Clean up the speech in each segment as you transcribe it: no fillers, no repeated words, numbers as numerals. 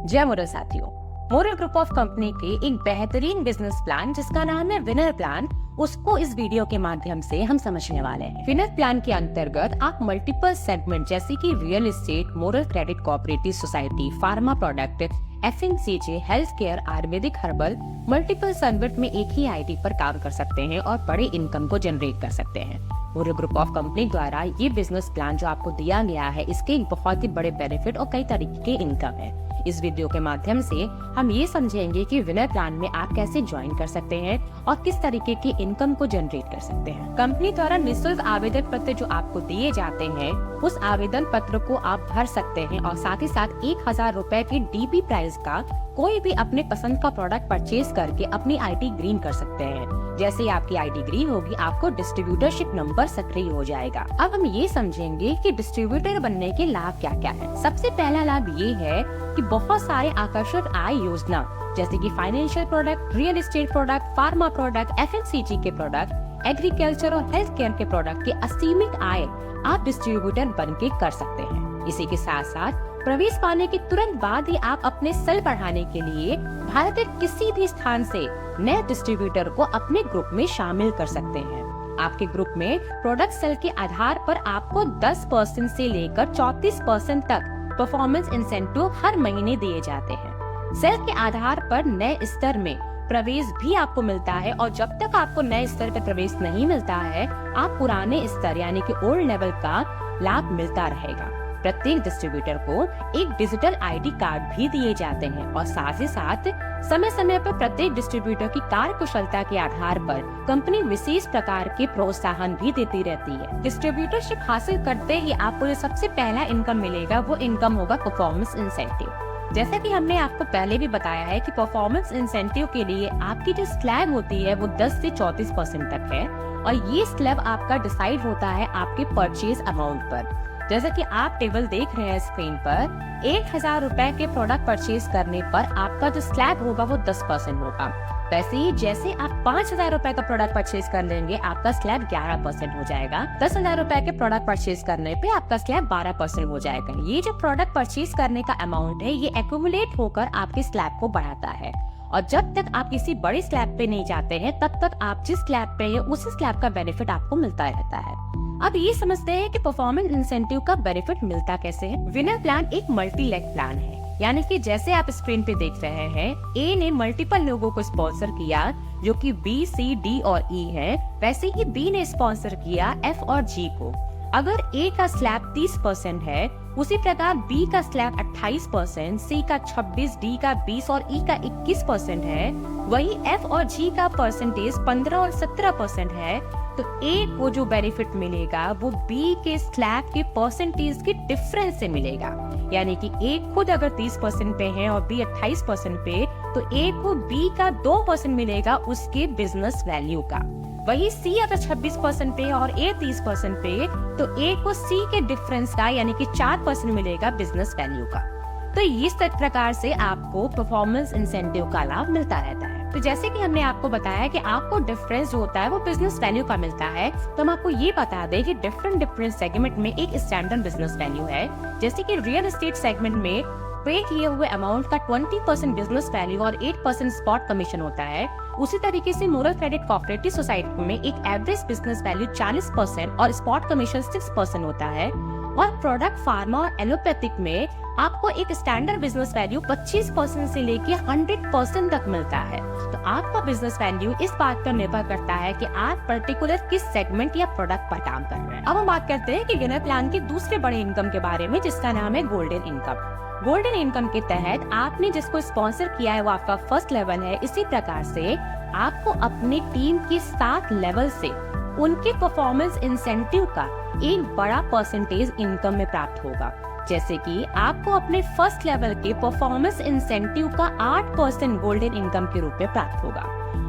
जय मोरल साथियों, moral group of company के एक बेहतरीन बिजनेस प्लान जिसका नाम है विनर प्लान, उसको इस वीडियो के माध्यम से हम समझने वाले हैं। विनर प्लान के अंतर्गत आप मल्टीपल सेगमेंट जैसे कि real estate, moral credit cooperative society, pharma product, FMCG, health care, Ayurvedic, herbal, multiple segment में एक ही आईडी पर काम कर सकते हैं और बड़े इनकम को जनरेट कर सकते हैं। मोरल ग्रुप ऑफ कंपनी द्वारा ये बिजनेस प्लान जो आपको दिया गया है, इसके एक बहुत ही बड़े बेनिफिट और कई तरीके के इनकम है। इस वीडियो के माध्यम से हम ये समझेंगे कि विनर प्लान में आप कैसे ज्वाइन कर सकते हैं और किस तरीके की इनकम को जनरेट कर सकते हैं। कंपनी द्वारा निःशुल्क आवेदन पत्र जो आपको दिए जाते हैं, उस आवेदन पत्र को आप भर सकते हैं और साथ ही साथ 1000 रुपए की DP प्राइस का कोई भी अपने पसंद का प्रोडक्ट परचेज करके अपनी ID ग्रीन कर सकते हैं। जैसे ही आपकी ID ग्रीन होगी, आपको डिस्ट्रीब्यूटरशिप नंबर सक्रिय हो जाएगा। अब हम ये समझेंगे कि डिस्ट्रीब्यूटर बनने के लाभ क्या क्या है। सबसे पहला लाभ ये है कि बहुत सारे आकर्षक आय योजना जैसे कि financial product, real estate product, pharma product, FMCG के प्रोडक्ट, एग्रीकल्चर और हेल्थ केयर के प्रोडक्ट के असीमित आय आप डिस्ट्रीब्यूटर बन के कर सकते हैं। इसी के साथ साथ प्रवेश पाने के तुरंत बाद ही आप अपने सेल बढ़ाने के लिए भारत के किसी भी स्थान से नए डिस्ट्रीब्यूटर को अपने ग्रुप में शामिल कर सकते हैं। आपके ग्रुप में प्रोडक्ट सेल के आधार पर आपको 10% से लेकर 34% तक परफॉर्मेंस इंसेंटिव हर महीने दिए जाते हैं। सेल के आधार पर नए स्तर में प्रवेश भी आपको मिलता है और जब तक आपको नए स्तर पर प्रवेश नहीं मिलता है, आप पुराने स्तर यानी कि ओल्ड लेवल का लाभ मिलता रहेगा। प्रत्येक डिस्ट्रीब्यूटर को एक डिजिटल ID कार्ड भी दिए जाते हैं और साथ ही साथ समय समय पर प्रत्येक डिस्ट्रीब्यूटर की कार्य कुशलता के आधार पर कंपनी विशेष प्रकार के प्रोत्साहन भी देती रहती है। डिस्ट्रीब्यूटरशिप हासिल करते ही आपको जो सबसे पहला इनकम मिलेगा, वो इनकम होगा परफॉर्मेंस इंसेंटिव। जैसा कि हमने आपको पहले भी बताया है कि परफॉर्मेंस इंसेंटिव के लिए आपकी जो स्लैब होती है वो 10 से 34% तक है और ये स्लैब आपका डिसाइड होता है आपके परचेज अमाउंट पर। जैसा कि आप टेबल देख रहे हैं स्क्रीन पर, 1000 रुपए के प्रोडक्ट परचेज करने पर आपका जो स्लैब होगा वो 10% होगा। वैसे ही जैसे आप 5000 रुपए का प्रोडक्ट परचेज कर लेंगे, आपका स्लैब 11% हो जाएगा। 10,000 रुपए के प्रोडक्ट परचेज करने पे आपका स्लैब 12% हो जाएगा। ये जो प्रोडक्ट परचेज करने का अमाउंट है, ये एक्यूमुलेट होकर आपके स्लैब को बढ़ाता है और जब तक आप किसी बड़े स्लैब पे नहीं जाते हैं, तब तक आप जिस स्लैब पे हैं उसी स्लैब का बेनिफिट आपको मिलता रहता है। अब ये समझते हैं कि परफॉर्मेंस इंसेंटिव का बेनिफिट मिलता कैसे है। विनर प्लान एक मल्टी लेग प्लान है, यानी कि जैसे आप स्क्रीन पे देख रहे हैं, A ने मल्टीपल लोगों को स्पॉन्सर किया जो कि B, C, D और E है, वैसे ही B ने स्पॉन्सर किया F और G को। अगर A का स्लैब 30% है, उसी प्रकार B का स्लैब 28%, C का 26%, D का 20% और E का 21% है, वही F और G का परसेंटेज 15 और 17% है, तो A को जो बेनिफिट मिलेगा वो B के स्लैब के परसेंटेज के डिफरेंस से मिलेगा। यानी कि A खुद अगर 30% पे है और B 28% पे, तो A को B का 2% मिलेगा उसके बिजनेस वैल्यू का। वही C अगर 26% पे और A 30% पे, तो A को C के डिफरेंस का यानी कि 4% मिलेगा बिजनेस वैल्यू का। तो इस प्रकार से आपको परफॉर्मेंस इंसेंटिव का लाभ मिलता रहता है। तो जैसे कि हमने आपको बताया कि आपको डिफरेंस जो होता है वो बिजनेस वैल्यू का मिलता है, तो हम आपको ये बता दें कि डिफरेंट सेगमेंट में एक स्टैंडर्ड बिजनेस वैल्यू है। जैसे कि रियल एस्टेट सेगमेंट में पे किए हुए अमाउंट का 20% बिजनेस वैल्यू और 8% स्पॉट कमीशन होता है। उसी तरीके से मोरल क्रेडिट कोऑपरेटिव सोसाइटी में एक एवरेज बिजनेस वैल्यू 40% और स्पॉट कमीशन 6% होता है। और प्रोडक्ट फार्मा और एलोपैथिक में आपको एक स्टैंडर्ड बिजनेस वैल्यू 25% से लेके 100% तक मिलता है। तो आपका बिजनेस वैल्यू इस बात पर निर्भर करता है कि आप पर्टिकुलर किस सेगमेंट या प्रोडक्ट पर काम कर रहे हैं। अब हम बात करते हैं कि विनर प्लान के दूसरे बड़े इनकम के बारे में, जिसका नाम है गोल्डन इनकम। गोल्डन इनकम के तहत आपने जिसको स्पॉन्सर किया है वो आपका फर्स्ट लेवल है। इसी प्रकार से आपको अपनी टीम के 7 लेवल से उनके परफॉर्मेंस इंसेंटिव का एक बड़ा परसेंटेज इनकम में प्राप्त होगा। जैसे कि आपको अपने फर्स्ट लेवल के परफॉर्मेंस इंसेंटिव का 8% गोल्डन इनकम के रूप में प्राप्त होगा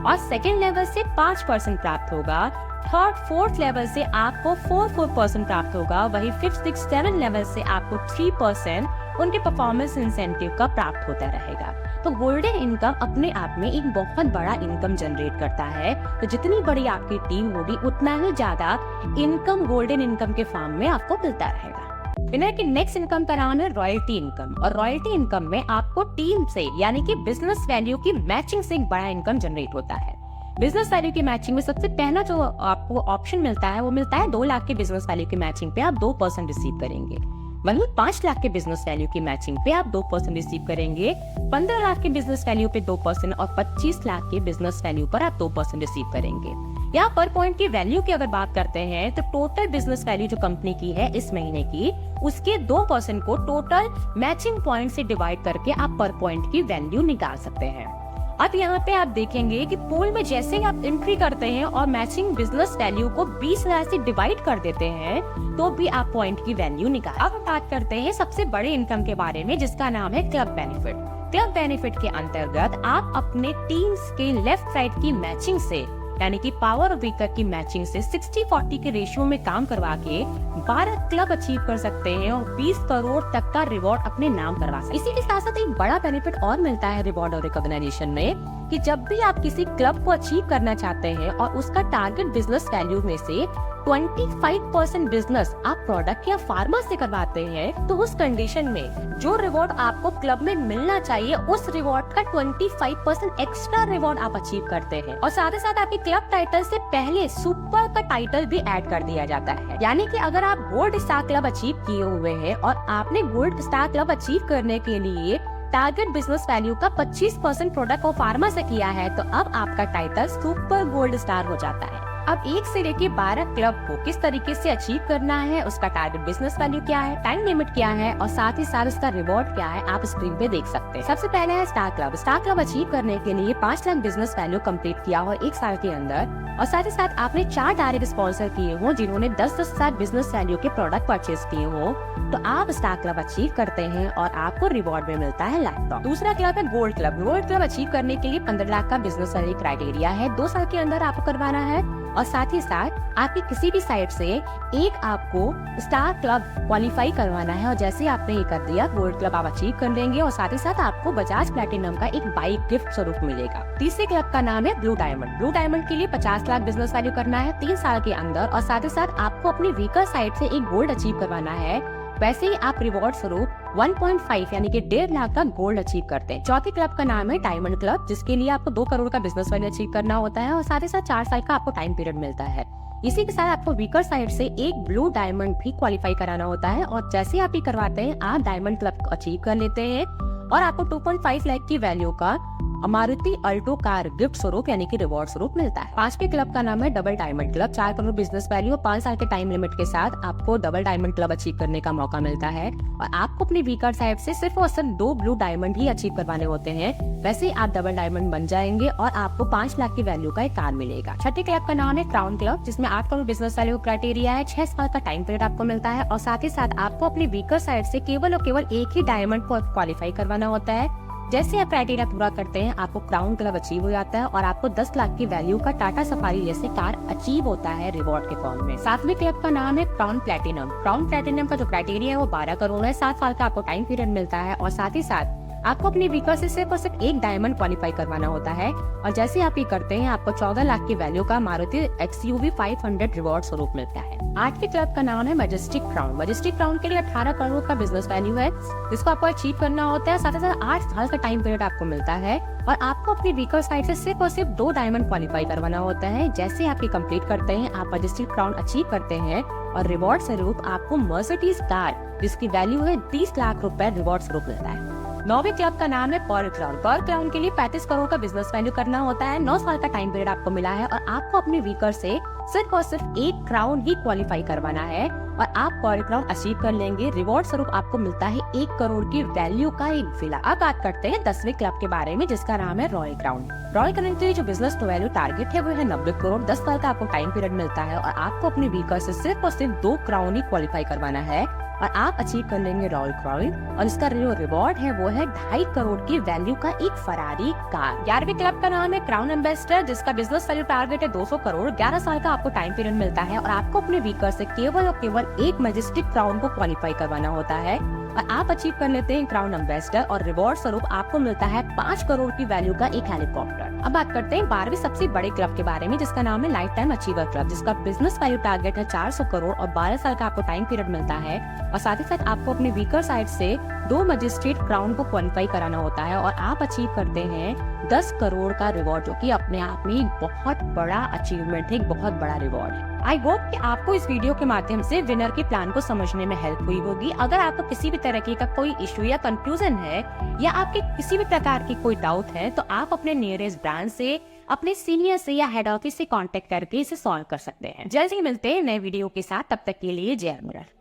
और सेकेंड लेवल से 5% प्राप्त होगा। थर्ड फोर्थ लेवल से आपको 4% प्राप्त होगा। वही 5th 6th 7th लेवल से आपको 3% उनके परफॉर्मेंस इंसेंटिव का प्राप्त होता रहेगा। तो गोल्डन इनकम अपने आप में एक बहुत बड़ा इनकम जनरेट करता है। तो जितनी बड़ी आपकी टीम होगी, उतना ही ज्यादा इनकम गोल्डन इनकम के फॉर्म में आपको मिलता रहेगा। विनर की नेक्स्ट इनकम का नाम है रॉयल्टी इनकम, और रॉयल्टी इनकम में आपको टीम से यानी कि बिजनेस वैल्यू की मैचिंग से एक बड़ा इनकम जनरेट होता है। बिजनेस वैल्यू की मैचिंग में सबसे पहला जो आपको ऑप्शन मिलता है वो मिलता है 2 लाख के बिजनेस वैल्यू की मैचिंग पे आप 2% रिसीव करेंगे। वहीं 5 लाख के बिजनेस वैल्यू की मैचिंग पे आप 2% रिसीव करेंगे, 15 लाख के बिजनेस वैल्यू पे 2% और 25 लाख के बिजनेस वैल्यू पर आप 2% रिसीव करेंगे। यहाँ पर पॉइंट की वैल्यू की अगर बात करते हैं तो टोटल बिजनेस वैल्यू जो कंपनी की है इस महीने की, उसके 2% को टोटल मैचिंग पॉइंट से डिवाइड करके आप पर पॉइंट की वैल्यू निकाल सकते हैं। अब यहाँ पे आप देखेंगे कि पूल में जैसे ही आप एंट्री करते हैं और मैचिंग बिजनेस वैल्यू को 20,000 से डिवाइड कर देते हैं तो भी आप पॉइंट की वैल्यू निकाल। अब हम बात करते हैं सबसे बड़े इनकम के बारे में जिसका नाम है क्लब बेनिफिट। क्लब बेनिफिट के अंतर्गत आप अपने टीम्स के लेफ्ट राइट की मैचिंग से यानी कि पावर ऑफ वीकर की मैचिंग से 60-40 के रेशियो में काम करवा के 12 क्लब अचीव कर सकते हैं और 20 करोड़ तक का रिवॉर्ड अपने नाम करवा सकते हैं। इसी के साथ साथ एक बड़ा बेनिफिट और मिलता है रिवॉर्ड और रिकॉग्निशन में कि जब भी आप किसी क्लब को अचीव करना चाहते हैं और उसका टारगेट बिजनेस वैल्यू में से 25% बिजनेस आप प्रोडक्ट या फार्मा से करवाते हैं तो उस कंडीशन में जो रिवॉर्ड आपको क्लब में मिलना चाहिए उस रिवॉर्ड का 25% एक्स्ट्रा रिवॉर्ड आप अचीव करते हैं। और साथ ही साथ आपके क्लब टाइटल से पहले सुपर का टाइटल भी ऐड कर दिया जाता है। यानी कि अगर आप गोल्ड स्टार क्लब अचीव किए हुए हैं और आपने गोल्ड स्टार क्लब अचीव करने के लिए टारगेट बिजनेस वैल्यू का 25% प्रोडक्ट और फार्मा से किया है तो अब आपका टाइटल सुपर गोल्ड स्टार हो जाता है। अब 1 से लेके 12 क्लब को किस तरीके से अचीव करना है, उसका टारगेट बिजनेस वैल्यू क्या है, टाइम लिमिट क्या है और साथ ही साथ उसका रिवॉर्ड क्या है, आप स्क्रीन पे देख सकते हैं। सबसे पहले है star club. Star club achieve करने के लिए 5 लाख बिजनेस वैल्यू कंप्लीट किया हो 1 साल के अंदर और साथ ही साथ आपने 4 डायरेक्ट स्पॉन्सर किए हो जिन्होंने 10-10 हजार बिजनेस वैल्यू के प्रोडक्ट परचेज किए हो तो आप स्टार क्लब अचीव करते हैं और आपको रिवॉर्ड में मिलता है लैपटॉप। दूसरा क्लब है gold club. Gold club achieve करने के लिए 15 लाख का बिजनेस वैल्यू क्राइटेरिया है, 2 साल के अंदर आपको करवाना है और साथ ही साथ आपकी किसी भी साइड से एक आपको स्टार क्लब क्वालिफाई करवाना है और जैसे आपने ये कर दिया गोल्ड क्लब आप अचीव कर लेंगे और साथ ही साथ आपको बजाज प्लैटिनम का एक बाइक गिफ्ट स्वरूप मिलेगा। तीसरे क्लब का नाम है ब्लू डायमंड। ब्लू डायमंड के लिए 50 लाख बिजनेस वैल्यू करना है 3 साल के अंदर और साथ ही साथ आपको अपनी वीकर साइड से एक गोल्ड अचीव करवाना है। वैसे ही आप रिवॉर्ड स्वरूप 1.5 यानी कि 1.5 लाख का गोल्ड अचीव करते हैं। चौथे क्लब का नाम है डायमंड क्लब जिसके लिए आपको 2 करोड़ का बिजनेस वैल्यू अचीव करना होता है और साथ ही साथ 4 साल का आपको टाइम पीरियड मिलता है। इसी के साथ आपको वीकर साइड से एक ब्लू डायमंड भी क्वालिफाई कराना होता है और जैसे आप ये करवाते हैं आप डायमंड क्लब अचीव कर लेते हैं और आपको 2.5 लाख की वैल्यू का मारुति अल्टो कार गिफ्ट स्वरूप यानी कि रिवॉर्ड स्वरूप मिलता है। 5वें क्लब का नाम है double diamond club. 4 crore business value और 5 साल के टाइम लिमिट के साथ आपको डबल डायमंड क्लब अचीव करने का मौका मिलता है और आपको अपनी वीकर साइड से सिर्फ और सिर्फ 2 ब्लू डायमंड ही अचीव करवाने होते हैं। वैसे ही आप डबल डायमंड बन जाएंगे और आपको 5 लाख की वैल्यू का एक कार मिलेगा। 6ठे क्लब का नाम है क्राउन क्लब जिसमें 8 करोड़ बिजनेस वैल्यू क्राइटेरिया है, 6 साल का टाइम पीरियड आपको मिलता है और साथ ही साथ आपको अपनी वीकर साइड से केवल और केवल एक ही डायमंड को क्वालिफाई करवाना होता है। जैसे आप क्राइटेरिया पूरा करते हैं आपको क्राउन क्लब अचीव हो जाता है और आपको 10 लाख की वैल्यू का टाटा सफारी जैसे कार अचीव होता है रिवॉर्ड के फॉर्म में। 7वें क्लब का नाम है क्राउन प्लैटिनम। क्राउन प्लैटिनम का जो क्राइटेरिया है वो 12 करोड़ है, 7 साल का आपको टाइम पीरियड मिलता है और साथ ही साथ आपको अपनी वीकर से सिर्फ और सिर्फ एक डायमंड क्वालिफाई करवाना होता है और जैसे आप ये करते हैं आपको 14 लाख की वैल्यू का मारुति XUV 500 रिवॉर्ड स्वरूप मिलता है। 8वें क्लब का नाम है मैजेस्टिक क्राउन। मैजेस्टिक क्राउन के लिए 18 करोड़ का बिजनेस वैल्यू है जिसको आपको अचीव करना होता है। साथ ही साथ 8 साल का टाइम पीरियड आपको मिलता है और आपको अपनी वीकर साइड से सिर्फ और सिर्फ 2 डायमंड क्वालिफाई करवाना होता है। जैसे आप ये कंप्लीट करते हैं आप मैजेस्टिक क्राउन अचीव करते हैं और रिवॉर्ड स्वरूप आपको मर्सिडीज कार जिसकी वैल्यू है 30 लाख रुपए रिवॉर्ड स्वरूप मिलता है। 9वें क्लब का नाम है पर्ल क्राउन। पर्ल क्राउन के लिए 35 करोड़ का बिजनेस वैल्यू करना होता है, 9 साल का टाइम पीरियड आपको मिला है और आपको अपनी वीकर से सिर्फ और सिर्फ एक क्राउन ही क्वालिफाई करवाना है और आप पर्ल क्राउन अचीव कर लेंगे। रिवॉर्ड स्वरूप आपको मिलता है 1 करोड़ की वैल्यू का एक विला। अब बात करते हैं 10वें क्लब के बारे में जिसका नाम है रॉयल क्राउन। रॉयल क्राउन के लिए जो बिजनेस वैल्यू टारगेट है वो है 90 करोड़। 10 साल का आपको टाइम पीरियड मिलता है और आपको अपनी वीकर से सिर्फ और सिर्फ 2 क्राउन ही क्वालिफाई करवाना है और आप अचीव कर लेंगे रॉयल क्राउन और इसका जो रिवॉर्ड है वो है 2.5 करोड़ की वैल्यू का एक फरारी कार। 11वें क्लब का नाम है क्राउन एम्बेसडर जिसका बिजनेस वैल्यू टारगेट है 200 करोड़। 11 साल का आपको टाइम पीरियड मिलता है और आपको अपने वीकर से केवल और केवल एक मैजेस्टिक क्राउन को क्वालिफाई करवाना होता है और आप अचीव कर लेते हैं क्राउन एम्बेसडर और रिवॉर्ड स्वरूप आपको मिलता है 5 करोड़ की वैल्यू का एक हेलीकॉप्टर। अब बात करते हैं 12वीं सबसे बड़े क्लब के बारे में, जिसका नाम है लाइफ टाइम अचीवर क्लब, जिसका बिजनेस वैल्यू टारगेट है 400 करोड़ और 12 साल का आपको टाइम पीरियड मिलता है। और साथ ही साथ आपको अपने वीकर साइड से 2 मजिस्ट्रेट क्राउन को क्वालिफाई कराना होता है और आप अचीव करते हैं 10 करोड़ का रिवॉर्ड, जो कि अपने आप में एक बहुत बड़ा अचीवमेंट है, एक बहुत बड़ा रिवॉर्ड है। आई होप कि आपको इस वीडियो के माध्यम से विनर के प्लान को समझने में हेल्प हुई होगी। अगर आपको किसी भी तरह का कोई इश्यू या कंफ्यूजन है या आपके किसी भी प्रकार की कोई डाउट है, तो आप अपने नियरेस्ट ब्रांच से, अपने सीनियर से या हेड ऑफिस से कांटेक्ट करके इसे सॉल्व कर सकते हैं। जल्द ही मिलते हैं नए वीडियो के साथ, तब तक के लिए जय हिंद।